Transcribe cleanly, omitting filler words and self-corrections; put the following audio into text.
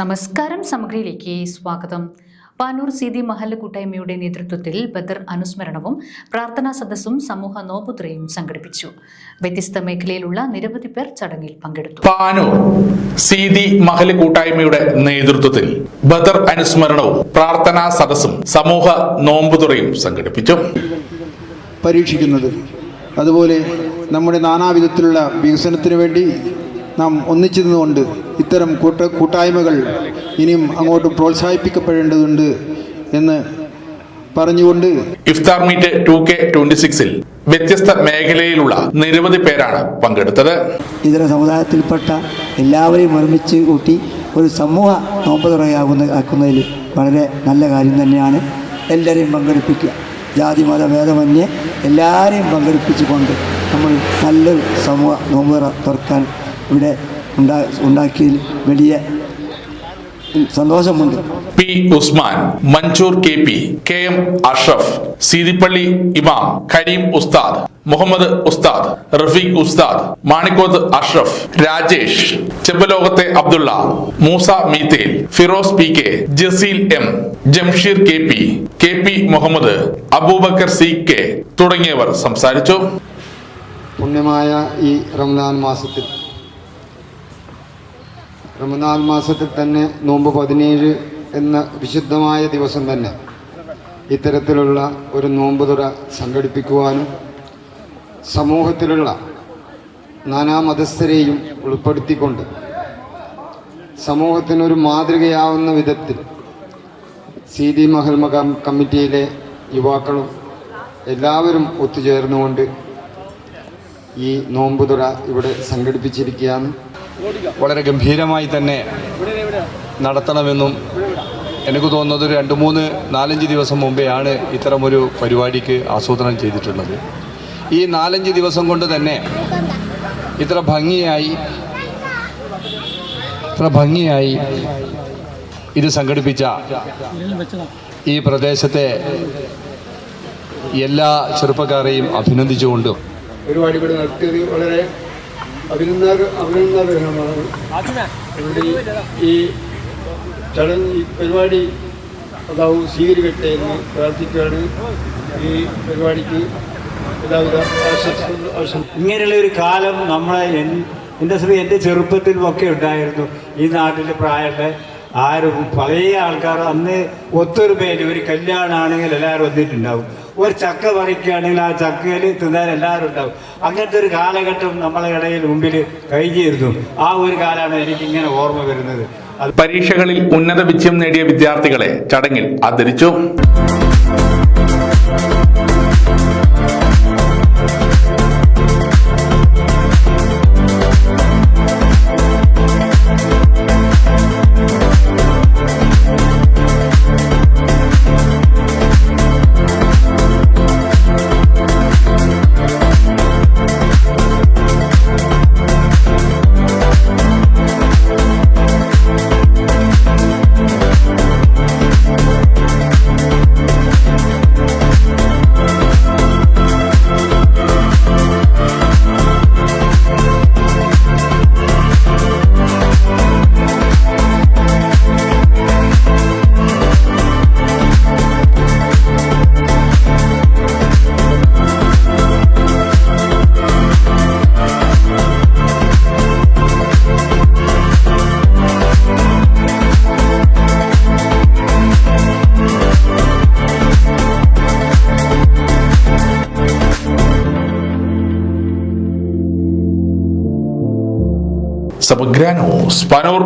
നമസ്കാരം. സമഗ്രയിലേക്ക് സ്വാഗതം. പാനൂർ സീതി മഹല്ല് കൂട്ടായ്മയുടെ നേതൃത്വത്തിൽ ബദർ അനുസ്മരണവും പ്രാർത്ഥനാ സദസ്സും സമൂഹ നോമ്പുതുറയും സംഘടിപ്പിച്ചു. വ്യത്യസ്ത മേഖലയിലുള്ള നിരവധി പേർ ചടങ്ങിൽ പങ്കെടുത്തു. പാനൂർ സീതി മഹല്ല് കൂട്ടായ്മയുടെ നേതൃത്വത്തിൽ ബദർ അനുസ്മരണവും പ്രാർത്ഥനാ സദസ്സും സമൂഹ നോമ്പുതുറയും സംഘടിപ്പിച്ചു. പരീക്ഷിക്കുന്നത് അതുപോലെ നമ്മുടെ നാനാവിധത്തിലുള്ള വികസനത്തിന് വേണ്ടി നാം ഒന്നിച്ചു നിന്നുകൊണ്ട് ഇത്തരം കൂട്ടായ്മകൾ ഇനിയും അങ്ങോട്ട് പ്രോത്സാഹിപ്പിക്കപ്പെടേണ്ടതുണ്ട് എന്ന് പറഞ്ഞുകൊണ്ട് ഇഫ്താർ മീറ്റ് 2K26 വ്യത്യസ്ത മേഖലയിലുള്ള നിരവധി പേരാണ് പങ്കെടുത്തത്. ഇതര സമുദായത്തിൽപ്പെട്ട എല്ലാവരെയും ഒരുമിച്ച് കൂട്ടി ഒരു സമൂഹ നോമ്പുതുറയാക്കുന്നതിൽ വളരെ നല്ല കാര്യം തന്നെയാണ്. എല്ലാവരെയും പങ്കെടുപ്പിക്കുക, ജാതി മത ഭേദമന്യേ എല്ലാവരെയും പങ്കെടുപ്പിച്ചുകൊണ്ട് നമ്മൾ നല്ലൊരു സമൂഹ നോമ്പുതുറ തുറക്കാൻ ഇവിടെ ഉണ്ടാക്കിയതിൽ വലിയ സന്തോഷമുണ്ട്. P Usman, Mansoor KP, KM Ashraf, Seethipalli ഇമാം, കരീം ഉസ്താദ്, മുഹമ്മദ് ഉസ്താദ്, റഫീഖ് ഉസ്താദ്, Manikkoth Ashraf, Rajesh, ചെമ്പലോകത്തെ Abdulla, Musa മീത്തേൽ, Firoz PK, Jaseel M, Jamsheer KP Muhammad, Abubakar CK തുടങ്ങിയവർ സംസാരിച്ചു. പുണ്യമായ ഈ റമദാൻ മാസത്തിൽ തന്നെ നോമ്പ് 17 എന്ന വിശുദ്ധമായ ദിവസം തന്നെ ഇത്തരത്തിലുള്ള ഒരു നോമ്പുതുറ സംഘടിപ്പിക്കുവാനും സമൂഹത്തിലുള്ള നാനാ മതസ്ഥരെയും ഉൾപ്പെടുത്തിക്കൊണ്ട് സമൂഹത്തിനൊരു മാതൃകയാവുന്ന വിധത്തിൽ സീതി മഹൽ കമ്മിറ്റിയിലെ യുവാക്കളും എല്ലാവരും ഒത്തുചേർന്നുകൊണ്ട് ഈ നോമ്പുതുറ ഇവിടെ സംഘടിപ്പിച്ചിരിക്കുകയാണ്. വളരെ ഗംഭീരമായി തന്നെ നടത്തണമെന്നും എനിക്ക് തോന്നുന്നത് 2-3-4 ദിവസം മുമ്പെയാണ് ഇത്തരമൊരു പരിപാടിക്ക് ആസൂത്രണം ചെയ്തിട്ടുള്ളത്. ഈ 4-5 ദിവസം കൊണ്ട് തന്നെ ഇത്ര ഭംഗിയായി ഇത് സംഘടിപ്പിച്ച ഈ പ്രദേശത്തെ എല്ലാ ചെറുപ്പക്കാരെയും അഭിനന്ദിച്ചുകൊണ്ടും പരിപാടി ഇവിടെ നടത്തിയത് വളരെ അഭിനന്ദനമാണ്. ഈ ചടങ്ങ് ഈ പരിപാടി അതാവും സ്വീകരിക്കട്ടെ എന്ന് പ്രാർത്ഥിക്കുകയാണ്. ഈ പരിപാടിക്ക് എല്ലാവിധ ഇങ്ങനെയുള്ള ഒരു കാലം എൻ്റെ ചെറുപ്പത്തിലുമൊക്കെ ഉണ്ടായിരുന്നു. ഈ നാട്ടിൽ പ്രായമുള്ള ആരും പഴയ ആൾക്കാർ അന്ന് ഒത്തൊരുമയിൽ ഒരു കല്യാണമാണെങ്കിൽ എല്ലാവരും വന്നിട്ടുണ്ടാവും. ഒരു ചക്ക പറിക്കുകയാണെങ്കിൽ ആ ചക്കയിൽ തിന്നാൻ എല്ലാവരും ഉണ്ടാവും. അങ്ങനത്തെ ഒരു കാലഘട്ടം നമ്മളെ ഇടയിൽ മുമ്പിൽ കഴിഞ്ഞിരുന്നു. ആ ഒരു കാലമാണ് എനിക്കിങ്ങനെ ഓർമ്മ വരുന്നത്. പരീക്ഷകളിൽ ഉന്നത വിജയം നേടിയ വിദ്യാർത്ഥികളെ ചടങ്ങിൽ ആദരിച്ചു. സമഗ്ര ന്യൂസ്, പാനൂർ.